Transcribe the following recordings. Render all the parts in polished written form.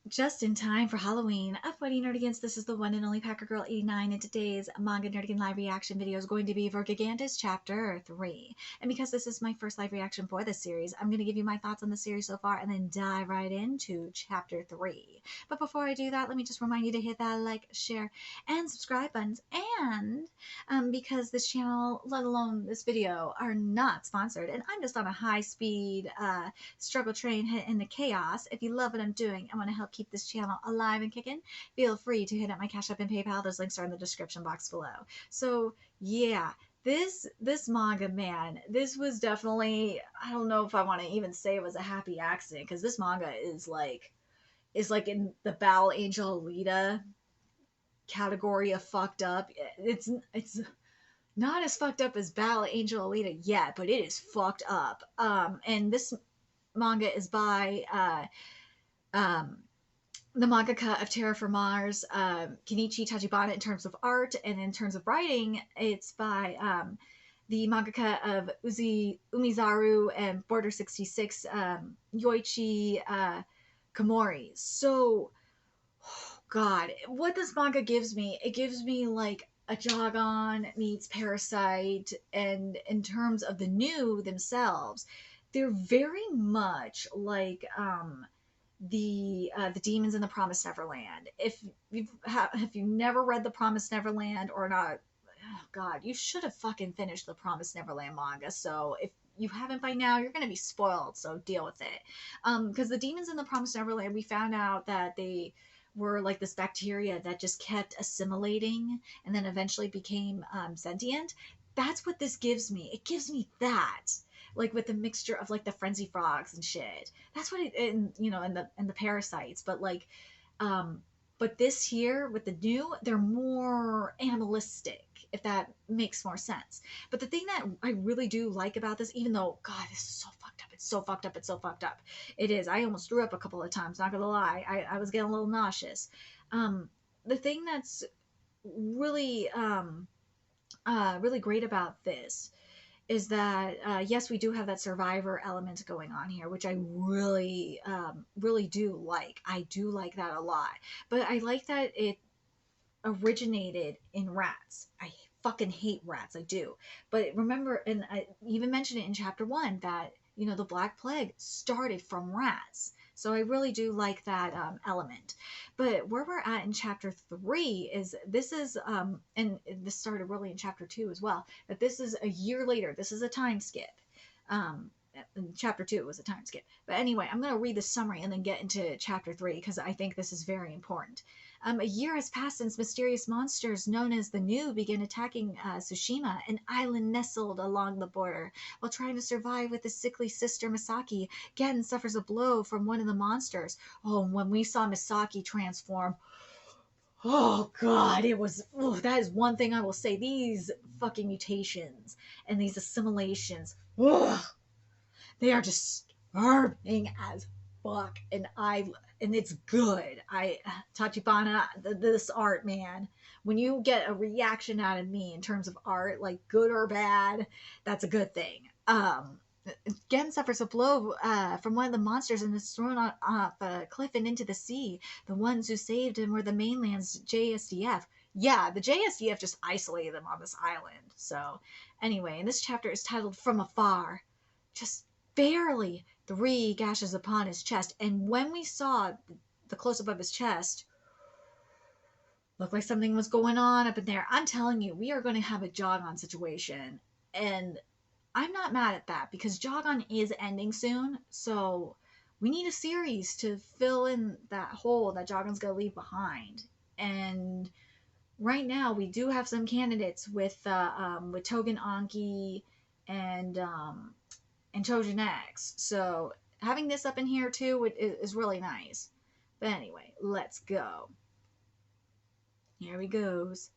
Just in time for Halloween of Fighting Nerdigans, this is the one and only Packer Girl 89, and today's Manga Nerdigan live reaction video is going to be for Gigantis Chapter 3. And because this is my first live reaction for this series, I'm going to give you my thoughts on the series so far and then dive right into Chapter 3. But before I do that, let me just remind you to hit that like, share, and subscribe buttons. And because this channel, let alone this video, are not sponsored, and I'm just on a high-speed struggle train heading into chaos. If you love what I'm doing and want to help keep this channel alive and kicking, feel free to hit up my Cash App and PayPal. Those links are in the description box below. So yeah, this manga, man, this was definitely, I don't know if I want to even say it was a happy accident, because this manga is like in the Battle Angel Alita category of fucked up. It's not as fucked up as Battle Angel Alita yet, but it is fucked up. And this manga is by um, the mangaka of Terra for Mars, Kenichi Tachibana, in terms of art, and in terms of writing, it's by the mangaka of Umizaru and Border 66, Yoichi Komori. So, oh God, what this manga gives me, it gives me like a Jogon meets Parasite, and in terms of the new themselves, they're very much like the demons in the Promised Neverland. If you never read the Promised Neverland or not, oh God, you should have fucking finished the Promised Neverland manga. So if you haven't by now, you're gonna be spoiled. So deal with it. Because the demons in the Promised Neverland, we found out that they were like this bacteria that just kept assimilating and then eventually became sentient. That's what this gives me. It gives me that, like with the mixture of like the frenzy frogs and shit. That's what it, in the parasites, but like um but this here with the new, they're more animalistic, if that makes more sense. But the thing that I really do like about this, even though God, this is so fucked up, it's so fucked up, it's so fucked up, it is, I almost threw up a couple of times, not gonna lie. I was getting a little nauseous. The thing that's really really great about this is that yes, we do have that survivor element going on here, which I really do like. I do like that a lot, but I like that it originated in rats. I fucking hate rats, I do. But remember, and I even mentioned it in chapter 1, that the Black Plague started from rats. So I really do like that element. But where we're at in chapter 3 is, this is and this started really in chapter 2 as well, that this is a year later. This is a time skip. In chapter 2 it was a time skip, but anyway, I'm going to read the summary and then get into chapter 3, because I think this is very important. A year has passed since mysterious monsters known as the New began attacking Tsushima, an island nestled along the border. While trying to survive with his sickly sister Misaki, Gen suffers a blow from one of the monsters. Oh, and when we saw Misaki transform, oh God, it was, oh, that is one thing I will say. These fucking mutations and these assimilations, ugh, they are disturbing as fuck, and it's good. Tachibana, this art, man. When you get a reaction out of me in terms of art, like good or bad, that's a good thing. Gen suffers a blow from one of the monsters and is thrown off a cliff and into the sea. The ones who saved him were the mainland's JSDF. Yeah, the JSDF just isolated them on this island. So, anyway, and this chapter is titled From Afar. Just barely 3 gashes upon his chest, and when we saw the close up of his chest, looked like something was going on up in there. I'm telling you, we are going to have a Jogon situation, and I'm not mad at that, because Jogon is ending soon, so we need a series to fill in that hole that Jogon's going to leave behind. And right now, we do have some candidates with Togen Anki and Trojan X. So having this up in here too is really nice. But anyway, let's go. Here we goes.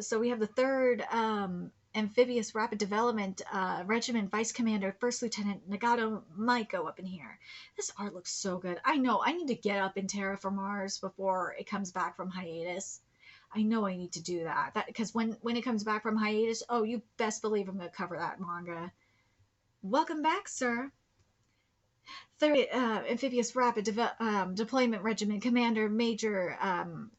So we have the 3rd Amphibious Rapid Development Regiment Vice Commander First Lieutenant Nagato Maiko up in here. This art looks so good. I know I need to get up in Terra for Mars before it comes back from hiatus. I know I need to do that. Because when it comes back from hiatus, oh, you best believe I'm going to cover that manga. Welcome back, sir. Third Amphibious Rapid Deployment Regiment Commander Major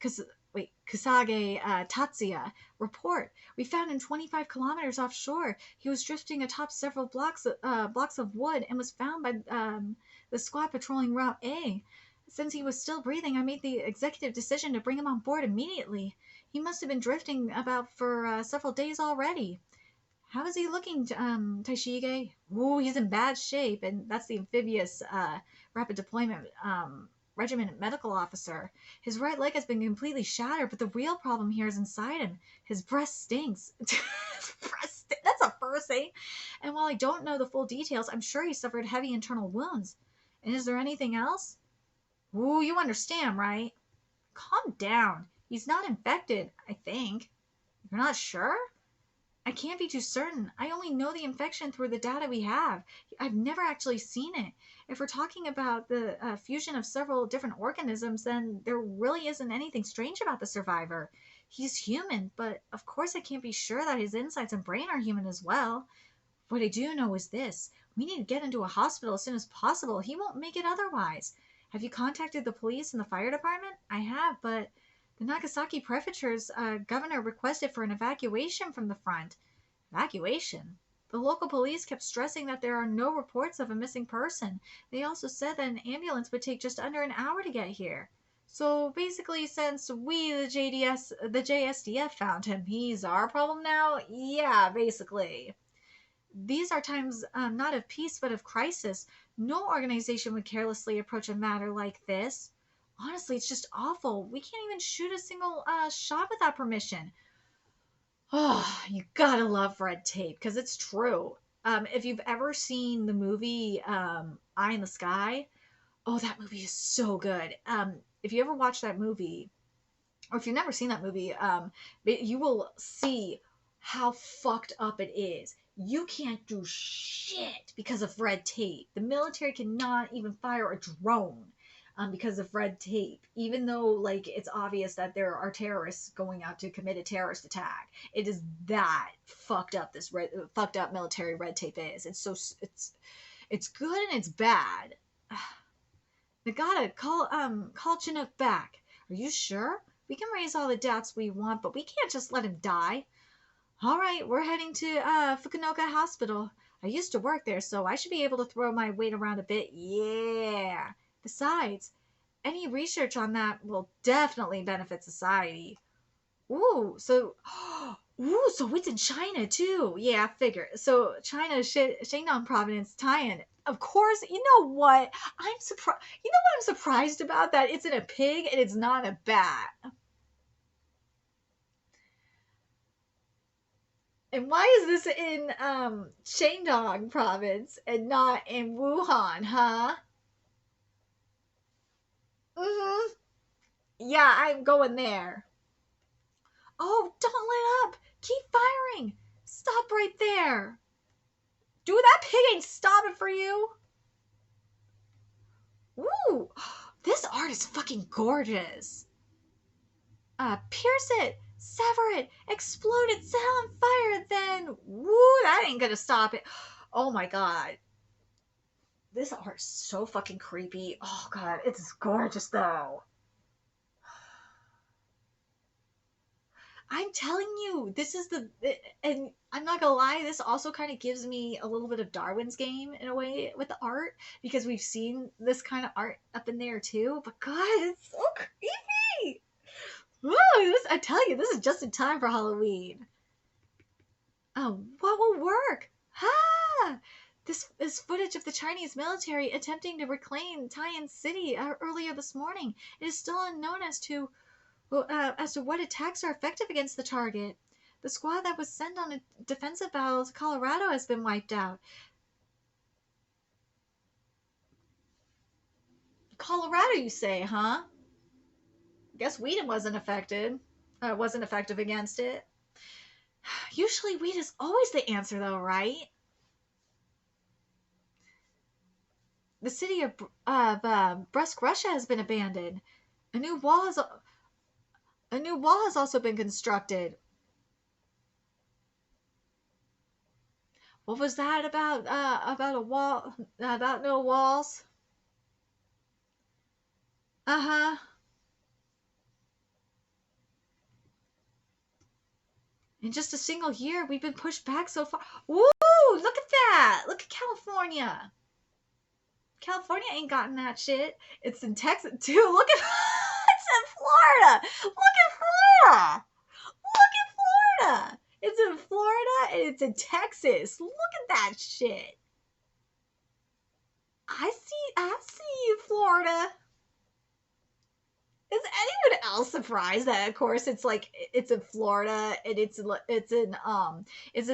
Kusage Tatsuya, report. We found him 25 kilometers offshore. He was drifting atop several blocks of wood and was found by the squad patrolling Route A. Since he was still breathing, I made the executive decision to bring him on board immediately. He must have been drifting about for several days already. How is he looking, Taishige? Ooh, he's in bad shape, and that's the amphibious rapid deployment regiment medical officer. His right leg has been completely shattered, but the real problem here is inside him. His breast stinks. That's a first thing. And while I don't know the full details, I'm sure he suffered heavy internal wounds. And is there anything else? Ooh, you understand, right? Calm down. He's not infected, I think. You're not sure? I can't be too certain. I only know the infection through the data we have. I've never actually seen it. If we're talking about the fusion of several different organisms, then there really isn't anything strange about the survivor. He's human, but of course I can't be sure that his insides and brain are human as well. What I do know is this. We need to get into a hospital as soon as possible. He won't make it otherwise. Have you contacted the police and the fire department? I have, but the Nagasaki Prefecture's governor requested for an evacuation from the front. Evacuation? The local police kept stressing that there are no reports of a missing person. They also said that an ambulance would take just under an hour to get here. So basically, since we, the JSDF, found him, he's our problem now? Yeah, basically. These are times not of peace but of crisis. No organization would carelessly approach a matter like this. Honestly, it's just awful. We can't even shoot a single shot without permission. Oh, you gotta love red tape because it's true. If you've ever seen the movie Eye in the Sky, oh, that movie is so good. If you ever watch that movie, or if you've never seen that movie, you will see how fucked up it is. You can't do shit because of red tape. The military cannot even fire a drone because of red tape, even though like it's obvious that there are terrorists going out to commit a terrorist attack. It is that fucked up. This fucked up military red tape is. It's good and it's bad. Nagata, call Chinook back. Are you sure? We can raise all the doubts we want, but we can't just let him die. All right, we're heading to Fukuoka Hospital. I used to work there, so I should be able to throw my weight around a bit. Yeah. Besides, any research on that will definitely benefit society. Ooh, so it's in China too. Yeah, I figure. So China, Shandong province, Taiwan. Of course, you know what? I'm surprised. You know what I'm surprised about? That it's in a pig and it's not a bat. And why is this in Shandong province and not in Wuhan, huh? Mm-hmm. Yeah, I'm going there. Oh, don't let up. Keep firing. Stop right there. Dude, that pig ain't stopping for you. Ooh, this art is fucking gorgeous. Pierce it, sever it, explode it, set on fire, then, woo, that ain't gonna stop it. Oh my god. This art is so fucking creepy. Oh god, it's gorgeous though. I'm telling you, this is and I'm not gonna lie, this also kind of gives me a little bit of Darwin's Game in a way with the art, because we've seen this kind of art up in there too, but god, it's so creepy. Whoa, I tell you, this is just in time for Halloween. Oh, what will work? Ha! This is footage of the Chinese military attempting to reclaim Taiyan City earlier this morning. It is still unknown as to what attacks are effective against the target. The squad that was sent on a defensive battle to Colorado has been wiped out. Colorado, you say, huh? Guess Whedon wasn't affected. Wasn't effective against it. Usually wheat is always the answer, though, right? The city of Brest, Russia has been abandoned. A new wall has also been constructed. What was that about a wall, about no walls? Uh-huh. In just a single year, we've been pushed back so far. Woo! Look at that! Look at California. California ain't gotten that shit. It's in Texas too. Look at it's in Florida. Look at Florida. Look at Florida. It's in Florida and it's in Texas. Look at that shit. I see you, Florida. Is anyone else surprised that of course it's like it's in Florida and it's in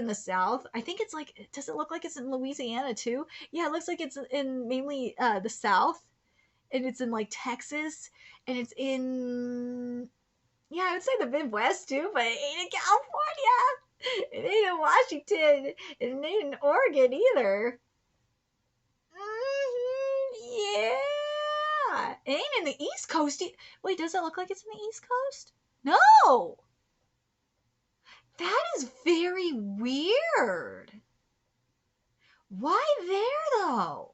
the South? I think it's like, does it look like it's in Louisiana too? Yeah, it looks like it's in mainly the South, and it's in like Texas, and it's in, yeah, I would say the Midwest too, but it ain't in California. It ain't in Washington. And it ain't in Oregon either. Yeah. It ain't in the East Coast. Wait, does it look like it's in the East Coast? No. That is very weird. Why there though?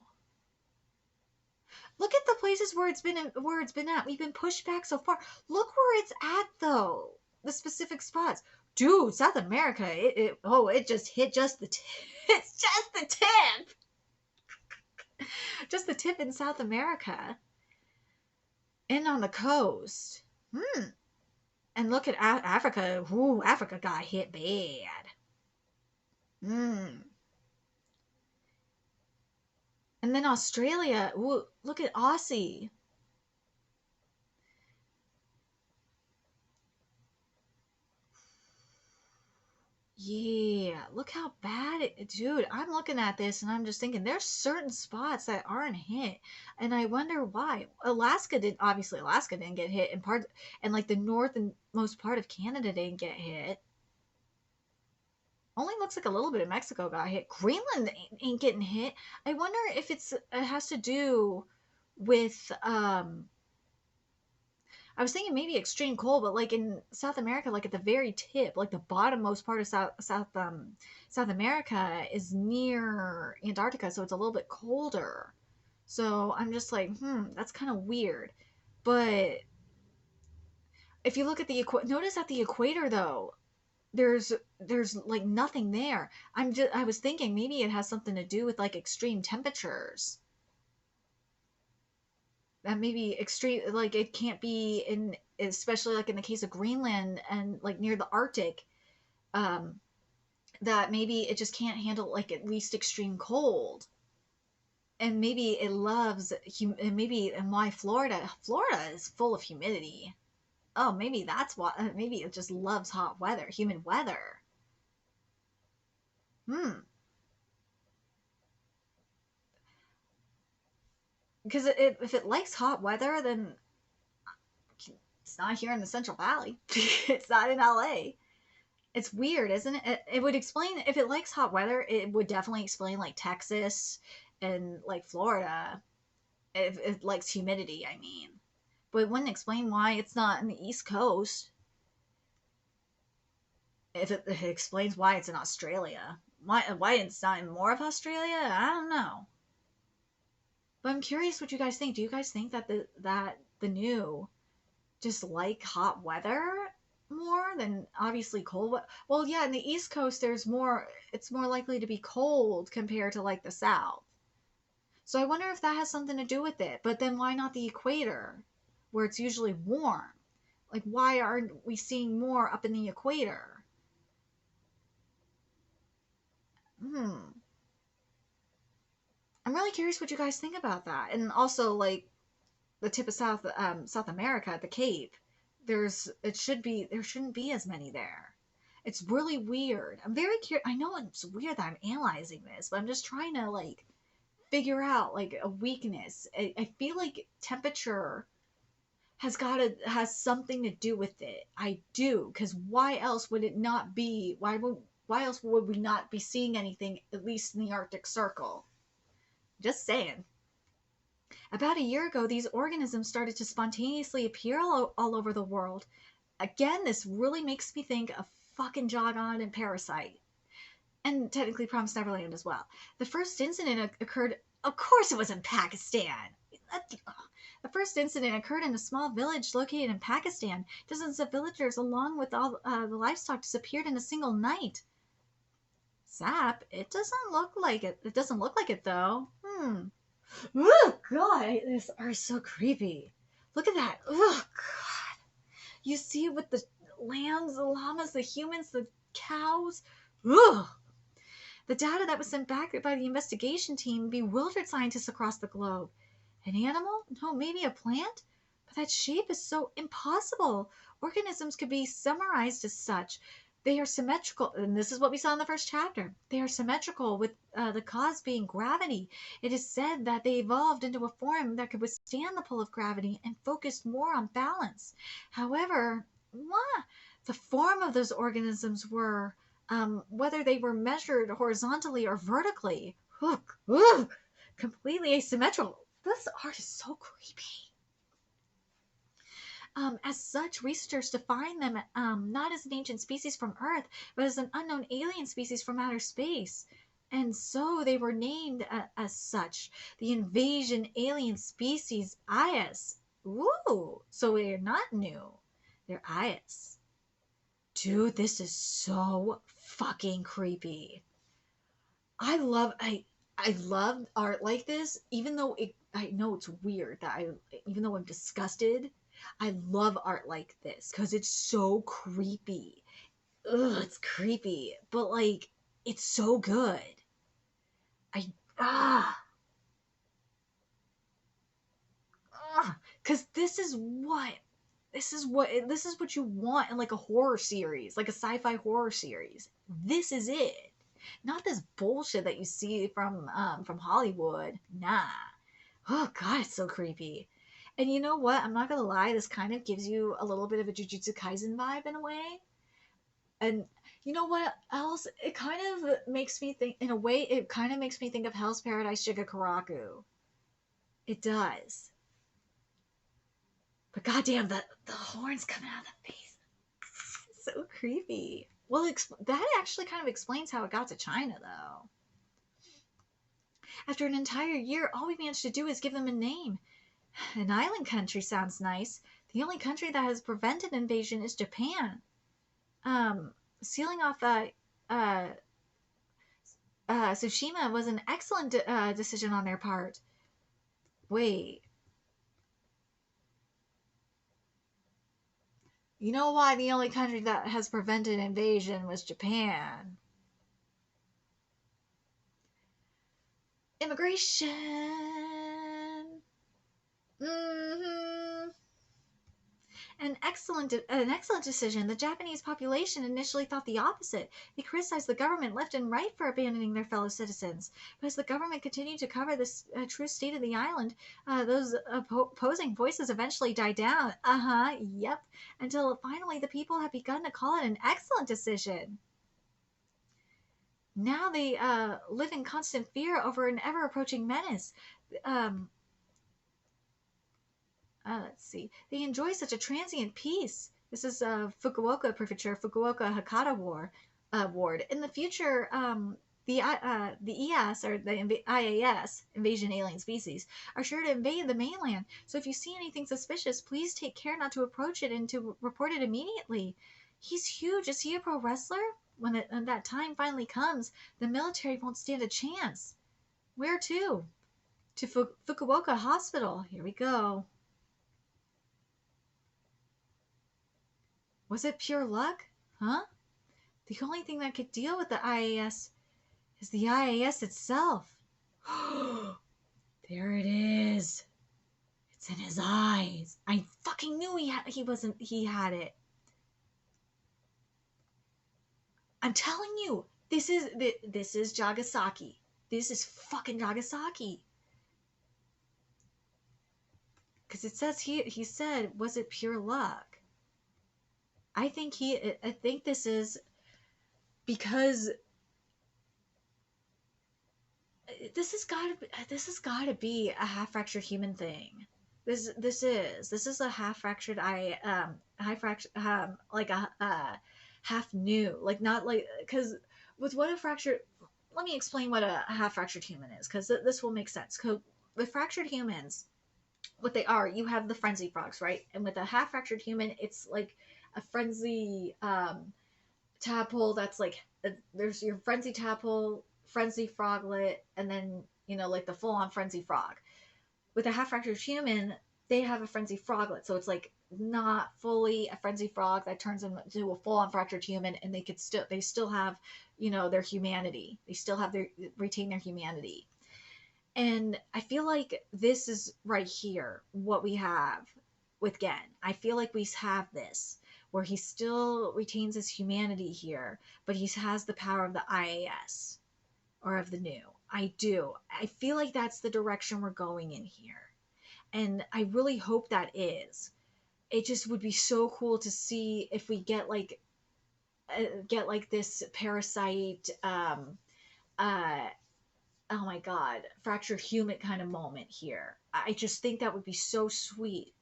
Look at the places where it's been at. We've been pushed back so far. Look where it's at though. The specific spots. Dude, South America, it just hit just the tip. It's just the tip. Just the tip in South America. And on the coast. And look at Africa. Ooh, Africa got hit bad. And then Australia. Ooh, look at Aussie. Yeah, look how bad it, dude. I'm looking at this and I'm just thinking there's certain spots that aren't hit, and I wonder why. Alaska didn't get hit, and like the north and most part of Canada didn't get hit. Only looks like a little bit of Mexico got hit. Greenland ain't getting hit. I wonder if it has to do with I was thinking maybe extreme cold, but like in South America, like at the very tip, like the bottommost part of South America is near Antarctica, so it's a little bit colder. So I'm just like, that's kind of weird. But if you look at notice at the equator though, there's like nothing there. I was thinking maybe it has something to do with like extreme temperatures. That maybe extreme, like it can't be in, especially like in the case of Greenland and like near the Arctic, um that maybe it just can't handle like at least extreme cold, and maybe it loves and maybe, and why Florida is full of humidity. Oh, maybe that's why. Maybe it just loves hot weather, humid weather. Because if it likes hot weather, then it's not here in the Central Valley. It's not in LA. It's weird, isn't it? It would explain, if it likes hot weather, it would definitely explain like Texas and like Florida. If it likes humidity, I mean. But it wouldn't explain why it's not in the East Coast. If it explains why it's in Australia. Why it's not in more of Australia, I don't know. But I'm curious what you guys think. Do you guys think that the new just like hot weather more than obviously cold? Well, yeah, in the East Coast it's more likely to be cold compared to like the South. So I wonder if that has something to do with it. But then why not the equator, where it's usually warm? Like, why aren't we seeing more up in the equator? I'm really curious what you guys think about that. And also, like, the tip of South America, the Cape, there shouldn't be as many there. It's really weird. I'm very curious. I know it's weird that I'm analyzing this, but I'm just trying to like figure out like a weakness. I feel like temperature has something to do with it. I do, because why else would it not be? Why else would we not be seeing anything, at least in the Arctic Circle? Just saying. About a year ago, these organisms started to spontaneously appear all over the world. Again, this really makes me think of fucking Jogon and Parasite. and technically Promised Neverland as well. The first incident occurred, of course, it was in Pakistan. The first incident occurred in a small village located in Pakistan. Dozens of villagers, along with all the livestock, disappeared in a single night. Zap, it doesn't look like it. It doesn't look like it though. Oh God, this are so creepy. Look at that. Oh God. You see it with the lambs, the llamas, the humans, the cows. Ugh. The data that was sent back by the investigation team bewildered scientists across the globe. An animal? No, maybe a plant? But that shape is so impossible. Organisms could be summarized as such. They are symmetrical, and this is what we saw in the first chapter. They are symmetrical, with the cause being gravity. It is said that they evolved into a form that could withstand the pull of gravity and focused more on balance. However, the form of those organisms were, whether they were measured horizontally or vertically, completely asymmetrical. This art is so creepy. As such, researchers define them not as an ancient species from Earth, but as an unknown alien species from outer space. And so they were named as such. The invasion alien species IAS. Ooh, so they're not new. They're IAS. Dude, this is so fucking creepy. I love art like this, even though I know it's weird that even though I'm disgusted, I love art like this because it's so creepy. Ugh, it's creepy, but like it's so good. Because this is what you want in like a horror series, like a sci-fi horror series. This is it. Not this bullshit that you see from Hollywood. Nah. Oh God, it's so creepy. And you know what? I'm not gonna lie, this kind of gives you a little bit of a Jujutsu Kaisen vibe in a way. And you know what else? It kind of makes me think, in a way, it kind of makes me think of Hell's Paradise Shigakuraku. It does. But goddamn, the horns coming out of the face. It's so creepy. Well, that actually kind of explains how it got to China, though. After an entire year, all we managed to do is give them a name. An island country sounds nice. The only country that has prevented invasion is Japan. Sealing off Tsushima was an excellent decision on their part. Wait. You know why the only country that has prevented invasion was Japan? Immigration. An excellent decision. The Japanese population initially thought the opposite. They criticized the government left and right for abandoning their fellow citizens. But as the government continued to cover this true state of the island, those opposing voices eventually died down. Yep. Until finally the people have begun to call it an excellent decision. Now they live in constant fear over an ever-approaching menace. Let's see. They enjoy such a transient peace. This is Fukuoka Prefecture, Fukuoka Hakata Ward. In the future, the IAS, or the IAS, Invasion Alien Species, are sure to invade the mainland. So if you see anything suspicious, please take care not to approach it and to report it immediately. He's huge. Is he a pro wrestler? When that time finally comes, the military won't stand a chance. Where to? To Fukuoka Hospital. Here we go. Was it pure luck? Huh? The only thing that could deal with the IAS is the IAS itself. There it is. It's in his eyes. I fucking knew he had it. I'm telling you, this is Jagasaki. This is fucking Jagasaki. Because it says he said, was it pure luck? I think this is because this has got to be a half fractured human thing. This is a half fractured like a half new, like not like, because with what a fractured, let me explain what a half fractured human is, because this will make sense. With fractured humans, what they are, you have the frenzy frogs, right? And with a half fractured human, it's like a frenzy tadpole that's like, there's your frenzy tadpole, frenzy froglet, and then, you know, like the full on frenzy frog. With a half fractured human, they have a frenzy froglet, so it's like not fully a frenzy frog that turns into a full on fractured human, and they still have, you know, their humanity. They still have their retain their humanity. And I feel like this is right here what we have with Gen. I feel like we have this where he still retains his humanity here, but he has the power of the IAS or of the new. I do. I feel like that's the direction we're going in here. And I really hope that is. It just would be so cool to see if we get like this parasite oh my god, fractured human kind of moment here. I just think that would be so sweet.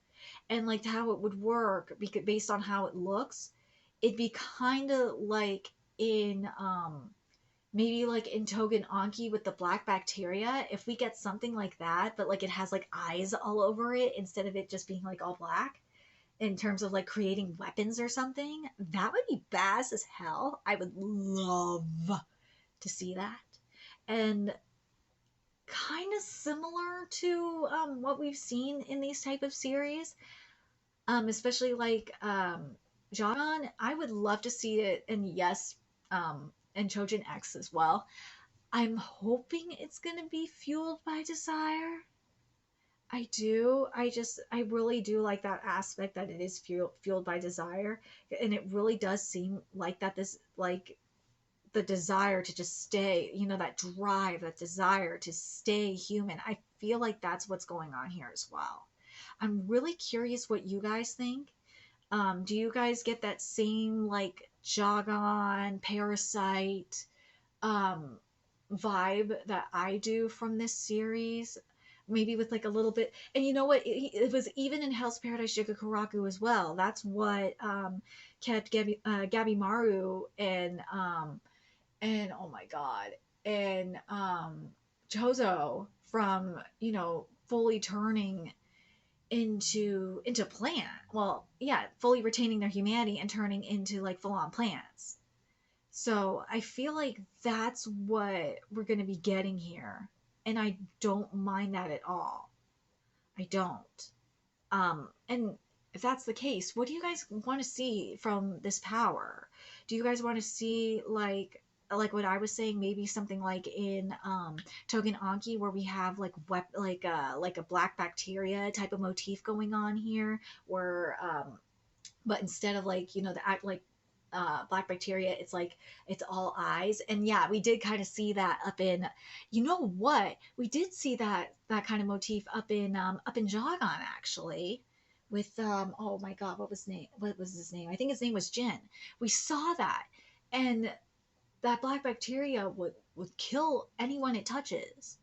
And like how it would work because based on how it looks, it'd be kind of like in maybe like in Togen Anki with the black bacteria. If we get something like that, but like it has like eyes all over it instead of it just being like all black, in terms of like creating weapons or something, that would be badass as hell. I would love to see that. And kind of similar to what we've seen in these type of series, especially like Jagan. I would love to see it, and yes, and Chojin X as well. I'm hoping it's gonna be fueled by desire. I do. I really do like that aspect that it is fueled by desire, and it really does seem like that. This like the desire to just stay, you know, that drive, that desire to stay human. I feel like that's what's going on here as well. I'm really curious what you guys think. Do you guys get that same like Jogon, Parasite um, vibe that I do from this series? Maybe with like a little bit, and you know what? It was even in Hell's Paradise Jigakuraku as well. That's what kept Gabi Maru and oh my god, and Chozo from, you know, fully turning into plant. Well, yeah, fully retaining their humanity and turning into like full on plants. So I feel like that's what we're going to be getting here, and I don't mind that at all. I don't. And if that's the case, what do you guys want to see from this power? Do you guys want to see like what I was saying, maybe something like in Togen Anki where we have like a black bacteria type of motif going on here, where but instead of like, you know, the act like black bacteria, it's like it's all eyes. And yeah, we did kind of see that up in, you know what, we did see that kind of motif up in Jogon actually, with oh my god, what was his name? I think his name was Jin. We saw that, and that black bacteria would kill anyone it touches.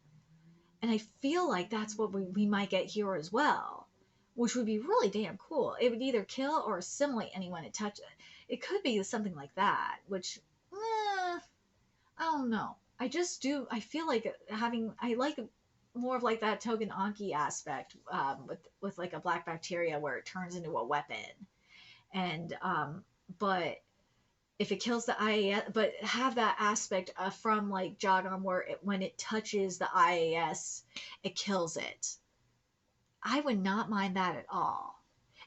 And I feel like that's what we might get here as well, which would be really damn cool. It would either kill or assimilate anyone it touches. It could be something like that, which, I don't know. I just do. I feel like I like more of like that Togen Anki aspect, with like a black bacteria where it turns into a weapon. And, but if it kills the IAS, but have that aspect from like Jogon where when it touches the IAS, it kills it. I would not mind that at all.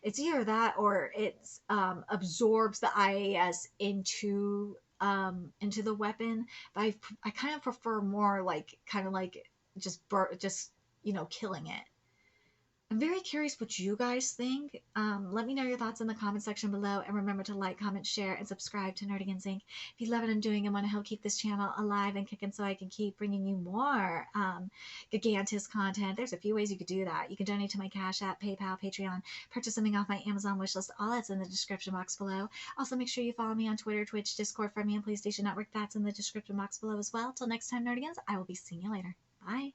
It's either that or it absorbs the IAS into the weapon. But I kind of prefer more like kind of like just, you know, killing it. I'm very curious what you guys think. Let me know your thoughts in the comment section below, and remember to like, comment, share, and subscribe to Nerdigans Inc. If you love what I'm doing and want to help keep this channel alive and kicking so I can keep bringing you more Gigantis content, there's a few ways you could do that. You can donate to my Cash App, PayPal, Patreon, purchase something off my Amazon wishlist. All that's in the description box below. Also, make sure you follow me on Twitter, Twitch, Discord, Friend Me, and PlayStation Network. That's in the description box below as well. Till next time, Nerdigans, I will be seeing you later. Bye.